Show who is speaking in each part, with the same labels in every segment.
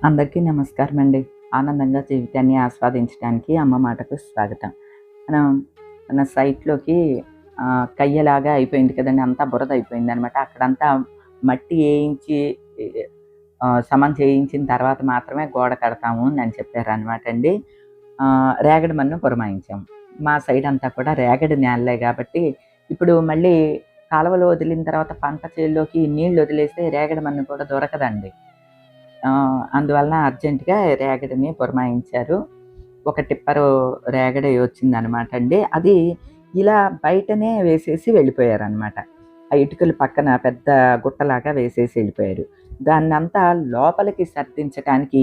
Speaker 1: అందరికీ నమస్కారం అండి. ఆనందంగా జీవితాన్ని ఆస్వాదించడానికి అమ్మ మాటకు స్వాగతం. మనం మన సైట్‌లోకి కయ్యలాగా అయిపోయింది కదండీ! అంతా బురద అయిపోయిందనమాట. అక్కడంతా మట్టి ఏయించి సమం చేయించిన తర్వాత మాత్రమే గోడ కడతాము అని చెప్పారనమాట అండి. రేగడి మన్ను పురమాయించాం. మా సైడ్ అంతా కూడా రేగడి నేలలే కాబట్టి, ఇప్పుడు మళ్ళీ కాలువలు వదిలిన తర్వాత పంట చేల్లోకి నీళ్లు వదిలేస్తే రేగడి మన్ను కూడా దొరకదండి. అందువలన అర్జెంట్‌గా రేగడిని పురమాయించారు. ఒక టిప్పరు రేగడి వచ్చిందనమాట అండి. అది ఇలా బయటనే వేసేసి వెళ్ళిపోయారనమాట. ఆ ఇటుకలు పక్కన పెద్ద గుట్టలాగా వేసేసి వెళ్ళిపోయారు. దాన్నంతా లోపలికి సర్దించటానికి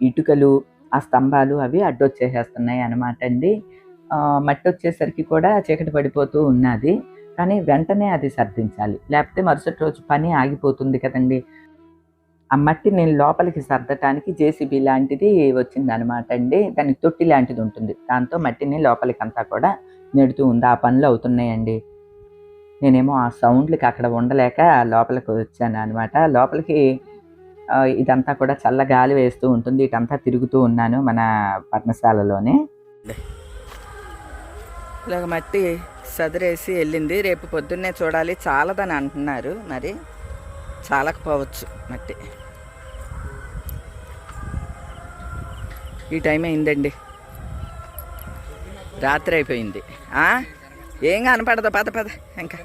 Speaker 1: ఇటుకలు, ఆ స్తంభాలు అవి అడ్డొచ్చేసేస్తున్నాయి అనమాట అండి. మట్టొచ్చేసరికి కూడా చీకటి పడిపోతూ ఉన్నాది. కానీ వెంటనే అది సర్దించాలి. లేకపోతే మరుసటి రోజు పని ఆగిపోతుంది కదండీ! ఆ మట్టిని లోపలికి సర్దటానికి జేసీబీ లాంటిది వచ్చిందనమాట అండి. దానికి తొట్టి లాంటిది ఉంటుంది. దాంతో మట్టిని లోపలికంతా కూడా నెడుతూ ఉంది. ఆ పనులు అవుతున్నాయండి. నేనేమో ఆ సౌండ్‌లకి అక్కడ ఉండలేక లోపలికి వచ్చాననమాట. లోపలికి ఇదంతా కూడా చల్ల గాలి వేస్తూ ఉంటుంది. ఇటంతా తిరుగుతూ ఉన్నాను మన పర్ణశాలలోనే. ఇలాగ మట్టి సదిరేసి వెళ్ళింది. రేపు పొద్దున్నే చూడాలి. చాలదని అంటున్నారు. మరి చాలకపోవచ్చు మట్టి. ఈ టైం అయిందండి. రాత్రి అయిపోయింది. ఏం కనపడదు. పద పద ఇంకా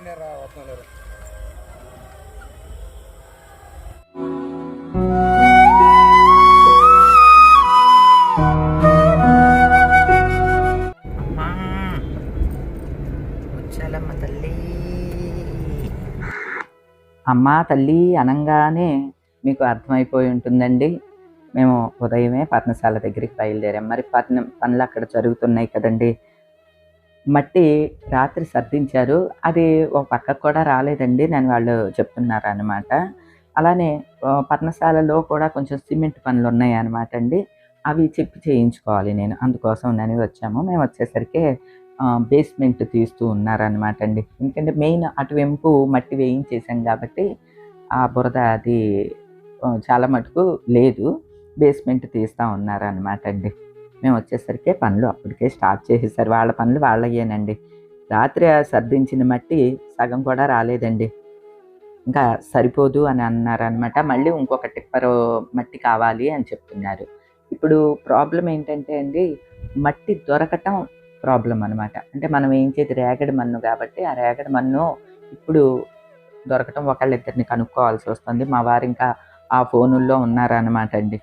Speaker 1: వచ్చాలమ్మ తల్లి. అమ్మా తల్లి అనంగానే మీకు అర్థమైపోయి ఉంటుందండి. మేము ఉదయమే పర్ణశాల దగ్గరికి బయలుదేరాం. మరి పనులు అక్కడ జరుగుతున్నాయి కదండీ! మట్టి రాత్రి సర్దించారు. అది ఒక పక్కకు కూడా రాలేదండి అని వాళ్ళు చెప్తున్నారనమాట. అలానే పర్ణశాలలో కూడా కొంచెం సిమెంట్ పనులున్నాయనమాట అండి. అవి చెప్పి చేయించుకోవాలి నేను. అందుకోసమని వచ్చాము. మేము వచ్చేసరికి బేస్మెంట్ తీస్తూ ఉన్నారనమాట అండి. ఎందుకంటే మెయిన్ అటువైపు మట్టి వేయించేసాం కాబట్టి ఆ బురద అది చాలా మటుకు లేదు. బేస్మెంట్ తీస్తా ఉన్నారనమాట అండి. మేము వచ్చేసరికి పనులు అప్పటికే స్టార్ట్ చేసేసారు. వాళ్ళ పనులు వాళ్ళయ్యేనండి. రాత్రి సర్దించిన మట్టి సగం కూడా రాలేదండి. ఇంకా సరిపోదు అని అన్నారనమాట. మళ్ళీ ఇంకొక టిప్పరు మట్టి కావాలి అని చెప్తున్నారు. ఇప్పుడు ప్రాబ్లమ్ ఏంటంటే అండి, మట్టి దొరకటం ప్రాబ్లమ్ అనమాట. అంటే మనం వేయించేది రేగడి మన్ను కాబట్టి, ఆ రేగడి మన్ను ఇప్పుడు దొరకటం ఒకళ్ళిద్దరిని కనుక్కోవాల్సి వస్తుంది. మా వారు ఇంకా ఆ ఫోనుల్లో ఉన్నారనమాట అండి.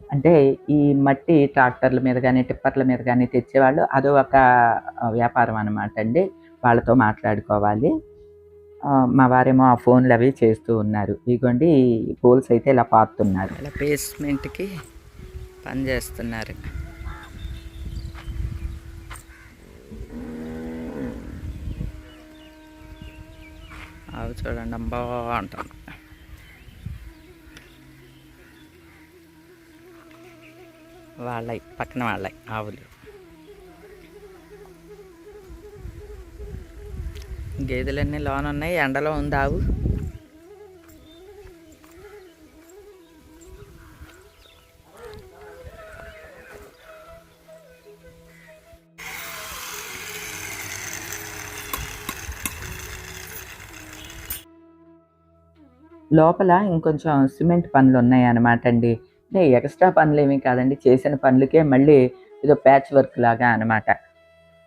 Speaker 1: అంటే ఈ మట్టి ట్రాక్టర్ల మీద గానీ, టిప్పర్ల మీద గానీ తెచ్చేవాళ్ళు అదో ఒక వ్యాపారం అనమాట అండి. వాళ్ళతో మాట్లాడుకోవాలి. మా వారేమో ఆ ఫోన్‌లవి చేస్తూ ఉన్నారు. ఇగోండి ఈ పోల్స్ అయితే ఇలా పాతున్నారు. ఇలా బేస్మెంట్‌కి పని చేస్తున్నారు. అవి చూడండి అంబా అంటాను. వాళ్ళయి పక్కన వాళ్ళయి ఆవులు. గేదెలన్నీ లోన ఉన్నాయి. ఎండలో ఉంది ఆవు. లోపల ఇంకొంచెం సిమెంట్ పనులున్నాయనమాట అండి. అంటే ఎక్స్‌ట్రా పనులేమీ కాదండి. చేసిన పనులకే మళ్ళీ ఏదో ప్యాచ్ వర్క్ లాగా అనమాట.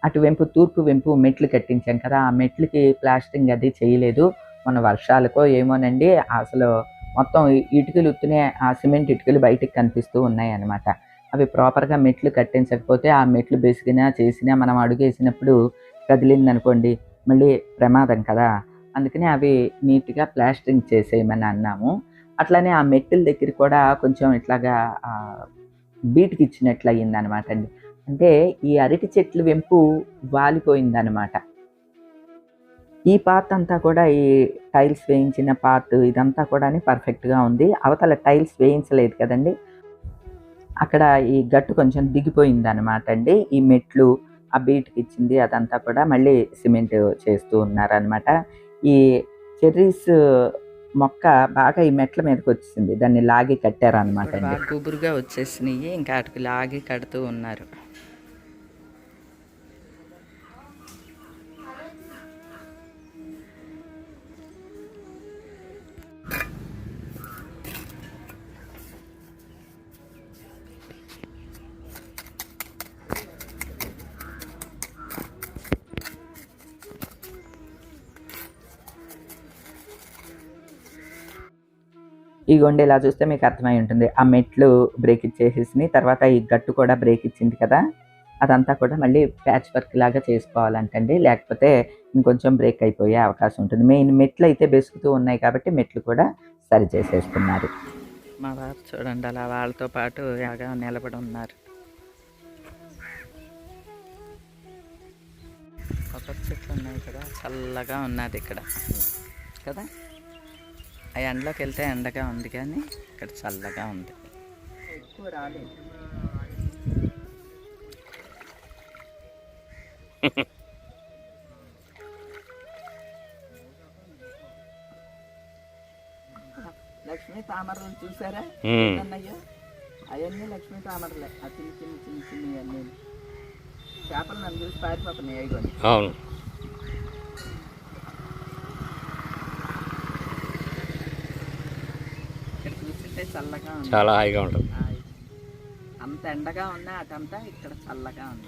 Speaker 1: అటువైపు తూర్పు వెంపు మెట్లు కట్టించాం కదా! ఆ మెట్లకి ప్లాస్టరింగ్ అది చేయలేదు. మొన్న వర్షాలకో ఏమోనండి అసలు మొత్తం ఇటుకలు ఉత్తినే ఆ సిమెంట్ ఇటుకలు బయటికి కనిపిస్తూ ఉన్నాయన్నమాట. అవి ప్రాపర్‌గా మెట్లు కట్టించకపోతే ఆ మెట్లు బెసికినా, చేసినా మనం అడుగేసినప్పుడు కదిలిందనుకోండి మళ్ళీ ప్రమాదం కదా! అందుకని అవి నీట్‌గా ప్లాస్టరింగ్ చేసేయమని అన్నాము. అట్లనే ఆ మెట్టుల దగ్గర కూడా కొంచెం ఇట్లాగా బీటుకిచ్చినట్లు అయిందనమాట అండి. అంటే ఈ అరటి చెట్లు వెంపు వాలిపోయిందనమాట. ఈ పార్ట్ అంతా కూడా ఈ టైల్స్ వేయించిన పార్ట్ ఇదంతా కూడాని పర్ఫెక్ట్‌గా ఉంది. అవతల టైల్స్ వేయించలేదు కదండీ! అక్కడ ఈ గట్టు కొంచెం దిగిపోయిందనమాట అండి. ఈ మెట్లు, ఆ బీటుకిచ్చింది అదంతా కూడా మళ్ళీ సిమెంట్ చేస్తూ ఉన్నారనమాట. ఈ చెర్రీస్ మొక్క బాగా ఈ మెట్ల మీదకి వచ్చేసింది, దాన్ని లాగి కట్టారనమాట. బాగా గుబురుగా వచ్చేసినాయి, ఇంకా వాటికి లాగి కడుతూ ఉన్నారు. ఇగోండి, ఇలా చూస్తే మీకు అర్థమై ఉంటుంది. ఆ మెట్లు బ్రేక్ ఇచ్చేసేసినాయి, తర్వాత ఈ గట్టు కూడా బ్రేక్ ఇచ్చింది కదా, అదంతా కూడా మళ్ళీ ప్యాచ్ వర్క్ లాగా చేసుకోవాలంటండి, లేకపోతే ఇంకొంచెం బ్రేక్ అయిపోయే అవకాశం ఉంటుంది. మెయిన్ మెట్లు అయితే బెసుకుతూ ఉన్నాయి కాబట్టి మెట్లు కూడా సరి చేసేస్తున్నారు. మా వారు చూడండి అలా వాళ్ళతో పాటు బాగా నిలబడి ఉన్నారు. కొబ్బరి చెట్లు ఉన్నాయి కదా, చల్లగా ఉన్నది ఇక్కడ కదా. ఆ ఎండలోకి వెళ్తే ఎండగా ఉంది, కానీ ఇక్కడ చల్లగా ఉంది. ఎక్కువ రాలేదు. లక్ష్మీ తామరలు చూసారా అన్నయ్య? అవన్నీ లక్ష్మీ తామరలే, ఆ చిన్న చిన్న చిన్న చిన్న అన్నీ చేపలు నన్ను చూసి పారిపోతున్నాయి. అయిపోయి అవును. చల్లగా ఉంది, చాలా హాయిగా ఉంటుంది. అంత ఎండగా ఉన్నా అటంతా ఇక్కడ చల్లగా ఉంది.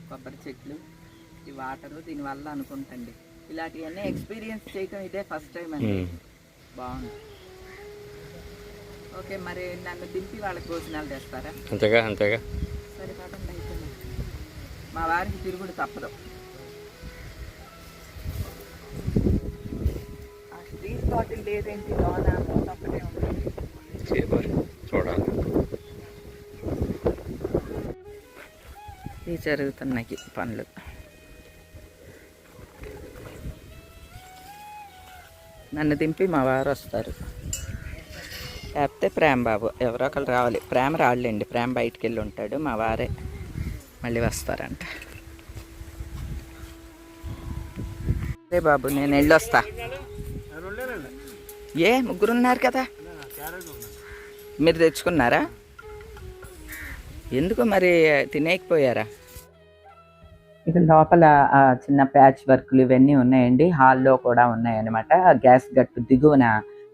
Speaker 1: కొబ్బరి చెట్లు, ఈ వాటరు, దీనివల్ల అనుకుంటండి ఇలాంటివన్నీ ఎక్స్పీరియన్స్ చేయటం ఇదే ఫస్ట్ టైం అండి. బాగుంది. ఓకే, మరి నన్ను దింపి వాళ్ళకి భోజనాలు తెస్తారా? అంతేగా అంతేగా. సరే పదండి, అయిపోయింది. మా వారికి తిరుగుడు తప్పదు. ఆ స్టీల్ బాటిల్ లేదేంటి లోన తప్పనే ఉంటుంది. చూడాలి. ఇవి జరుగుతున్నాయి పనులు. నన్ను దింపి మా వారు వస్తారు, లేకపోతే ప్రేమ బాబు ఎవరో ఒకరు రావాలి. ప్రేమ రాళ్ళండి, ప్రేమ బయటికి వెళ్ళి ఉంటాడు, మా వారే మళ్ళీ వస్తారంట. అదే బాబు, నేను వెళ్ళొస్తా. ఏ ముగ్గురున్నారు కదా, మీరు తెచ్చుకున్నారా? ఎందుకు మరి తినేయకపోయారా? ఇక లోపల చిన్న ప్యాచ్ వర్క్లు ఇవన్నీ ఉన్నాయండి, హాల్లో కూడా ఉన్నాయన్నమాట. గ్యాస్ గట్టు దిగువన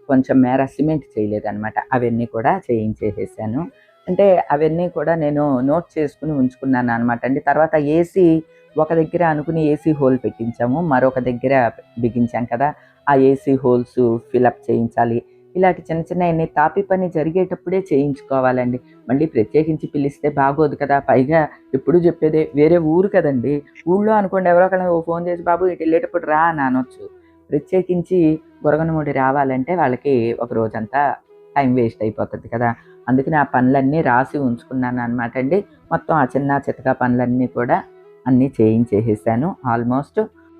Speaker 1: కొంచెం మేర సిమెంట్ చేయలేదన్నమాట, అవన్నీ కూడా చేయించేసేసాను. అంటే అవన్నీ కూడా నేను నోట్ చేసుకుని ఉంచుకున్నాను అనమాట అండి. తర్వాత ఏసీ ఒక దగ్గర అనుకుని ఏసీ హోల్ పెట్టించాము, మరొక దగ్గర బిగించాం కదా, ఆ ఏసీ హోల్స్ ఫిలప్ చేయించాలి. ఇలాంటి చిన్న చిన్న తాపి పని జరిగేటప్పుడే చేయించుకోవాలండి. మళ్ళీ ప్రత్యేకించి పిలిస్తే బాగోదు కదా. పైగా ఎప్పుడు చెప్పేదే వేరే ఊరు కదండి. ఊళ్ళో అనుకోండి ఎవరో ఒకళ్ళని ఫోన్ చేసి బాబు ఇటు వెళ్ళేటప్పుడు రా అని అనొచ్చు. ప్రత్యేకించి గొరగనమూడి రావాలంటే వాళ్ళకి ఒక రోజంతా టైం వేస్ట్ అయిపోతుంది కదా. అందుకని ఆ పనులన్నీ రాసి ఉంచుకున్నాను అనమాట అండి. మొత్తం ఆ చిన్న చితకా పనులన్నీ కూడా అన్నీ చేయించేసేసాను. ఆల్మోస్ట్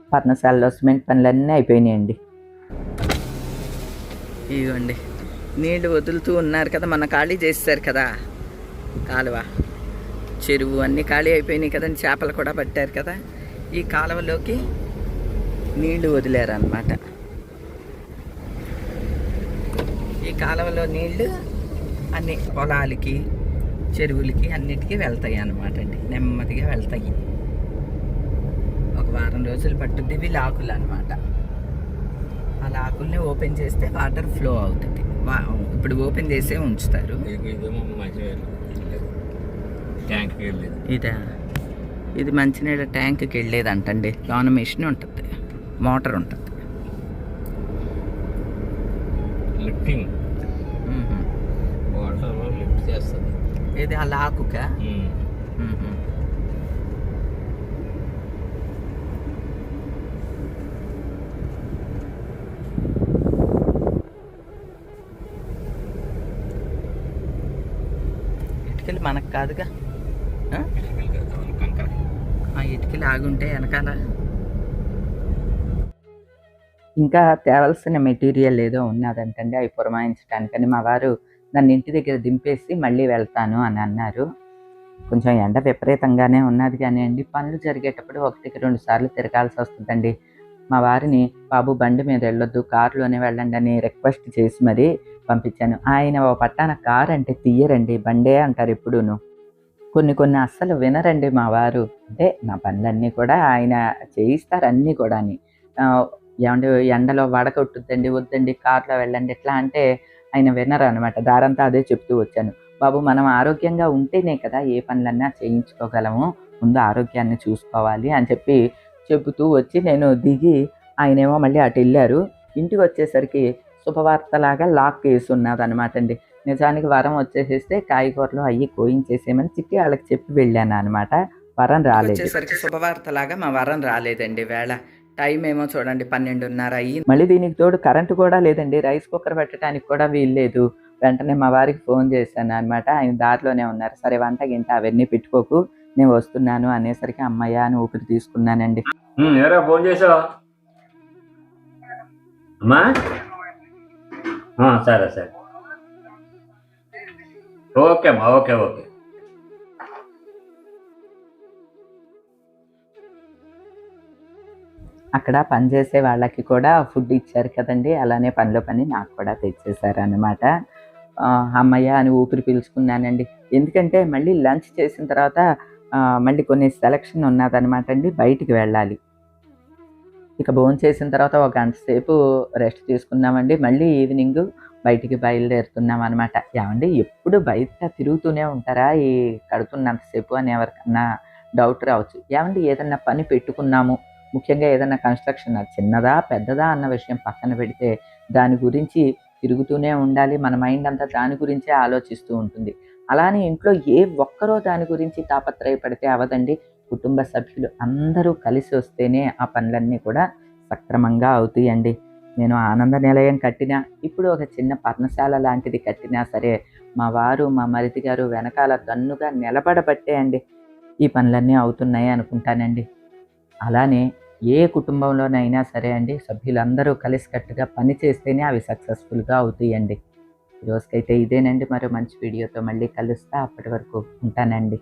Speaker 1: పర్ణశాలలో సిమెంట్ పనులన్నీ అయిపోయినాయండి. ఇదిగోండి, నీళ్లు వదులుతూ ఉన్నారు కదా, మన ఖాళీ చేస్తారు కదా కాలువ, చెరువు అన్నీ ఖాళీ అయిపోయినాయి కదండి. చేపలు కూడా పట్టారు కదా, ఈ కాలువలోకి నీళ్లు వదిలేరన్నమాట. ఈ కాలువలో నీళ్లు అన్ని పొలాలకి, చెరువులకి అన్నిటికీ వెళ్తాయి అన్నమాట అండి, నెమ్మదిగా వెళ్తాయి. ఒక వారం రోజులు పట్టుద్ది. ఇవి లాకులు అనమాట. ఆ లాకుల్ని ఓపెన్ చేస్తే వాటర్ ఫ్లో అవుతుంది. ఇప్పుడు ఓపెన్ చేసే ఉంచుతారు. ఇదా, ఇది మంచినీళ్ళ ట్యాంక్కి వెళ్ళేదంటండి. లోన మిషన్ ఉంటుంది, మోటార్ ఉంటుంది. లిఫ్టింగ్ వాటర్లో లిఫ్ట్ చేస్తుంది. ఇది ఆ లాకుకా? ఇటుకలు మనకు కాదుగా, ఇటుకలు ఆగుంటే వెనకాల. ఇంకా తేవాల్సిన మెటీరియల్ ఏదో ఉన్నదంటండి, అవి పురమాయించడానికని మా వారు నన్ను ఇంటి దగ్గర దింపేసి మళ్ళీ వెళ్తాను అని అన్నారు. కొంచెం ఎండ విపరీతంగానే ఉన్నది కానీ అండి, పనులు జరిగేటప్పుడు 1-2 సార్లు తిరగాల్సి వస్తుందండి. మా వారిని బాబు బండి మీద వెళ్ళొద్దు, కారులోనే వెళ్ళండి అని రిక్వెస్ట్ చేసి మరీ పంపించాను. ఆయన ఓ పట్టాన కారు అంటే తీయరండి, బండే అంటారు ఎప్పుడూను. కొన్ని కొన్ని అస్సలు వినరండి మా వారు. అంటే నా పనులన్నీ కూడా ఆయన చేయిస్తారు అన్నీ కూడాని. ఆహ్, ఏవండీ ఎండలో వడకొట్టుద్దండి, వద్దండి కార్‌లో వెళ్ళండి ఇట్లా అంటే ఆయన వినరనమాట. దారంతా అదే చెప్తూ వచ్చాను. బాబు మనం ఆరోగ్యంగా ఉంటేనే కదా ఏ పనులన్నా చేయించుకోగలము. ముందు ఆరోగ్యాన్ని చూసుకోవాలి అని చెప్పి చెబుతూ వచ్చి నేను దిగి ఆయనేమో మళ్ళీ అటెళ్లారు. ఇంటికొచ్చేసరికి శుభవార్తలాగా లాక్ యేసున్నదనమాటండి. నిజానికి వరం వచ్చేసేస్తే కాయగూరలు అయ్యి కోయించేసేయమని చిట్టి ఆళ్ళకి చెప్పి వెళ్ళాననమాట. వరం రాలేదు. వచ్చేసరికి శుభవార్తలాగా మా వరం రాలేదండి వేళ. టైం ఏమో చూడండి 12:30 అయ్యింది. మళ్ళీ దీనికి తోడు కరెంట్ కూడా లేదండి. రైస్ కుక్కర్ పెట్టడానికి కూడా వీల్లేదు. వెంటనే మా వారికి ఫోన్ చేశాననమాట. ఆయన దారిలోనే ఉన్నారు. సరే వంట గింట అవన్నీ పెట్టుకోకు, నేను వస్తున్నాను అనేసరికి హమ్మయ్య అని ఊపిరి తీసుకున్నానండి.
Speaker 2: ఎవరో ఫోన్ చేసావా అమ్మా? సరే సరే, ఓకే అమ్మా, ఓకే ఓకే.
Speaker 1: అక్కడ పనిచేసే వాళ్ళకి కూడా ఫుడ్ ఇచ్చారు కదండీ! అలానే పనిలో పని నాకు కూడా తెచ్చేసారనమాట. హమ్మయ్య అని ఊపిరి పీల్చుకున్నానండి. ఎందుకంటే మళ్ళీ లంచ్ చేసిన తర్వాత మళ్ళీ కొన్ని సెలక్షన్ ఉన్నదనమాట అండి. బయటికి వెళ్ళాలి. ఇక భోంచేసిన తర్వాత ఒక గంట సేపు రెస్ట్ తీసుకున్నామండి. మళ్ళీ ఈవినింగు బయటికి బయలుదేరుతున్నామనమాట. ఏవండీ ఎప్పుడు బయట తిరుగుతూనే ఉంటారా ఈ కడుతున్నంత సేపు అని ఎవరికన్నా డౌట్ రావచ్చు. ఏవండీ ఏదన్నా పని పెట్టుకున్నాము, ముఖ్యంగా ఏదన్నా కన్‌స్ట్రక్షన్ అది చిన్నదా, పెద్దదా అన్న విషయం పక్కన పెడితే దాని గురించి తిరుగుతూనే ఉండాలి. మన మైండ్ అంతా దాని గురించే ఆలోచిస్తూ ఉంటుంది. అలానే ఇంట్లో ఏ ఒక్కరో దాని గురించి తాపత్రయపడితే అవ్వదండి. కుటుంబ సభ్యులు అందరూ కలిసి వస్తేనే ఆ పనులన్నీ కూడా సక్రమంగా అవుతాయండి. నేను ఆనంద నిలయం కట్టినా, ఇప్పుడు ఒక చిన్న పర్ణశాల లాంటిది కట్టినా సరే, మా వారు, మా మరిది గారు వెనకాల దన్నుగా నిలబడబట్టే అండి ఈ పనులన్నీ అవుతున్నాయి అనుకుంటానండి. అలానే ఏ కుటుంబంలోనైనా సరే అండి, సభ్యులందరూ కలిసికట్టుగా పని చేస్తేనే అవి సక్సెస్‌ఫుల్‌గా అవుతాయండి. ఈరోజుకైతే ఇదేనండి. మరో మంచి వీడియోతో మళ్ళీ కలుస్తా. అప్పటి వరకు ఉంటానండి.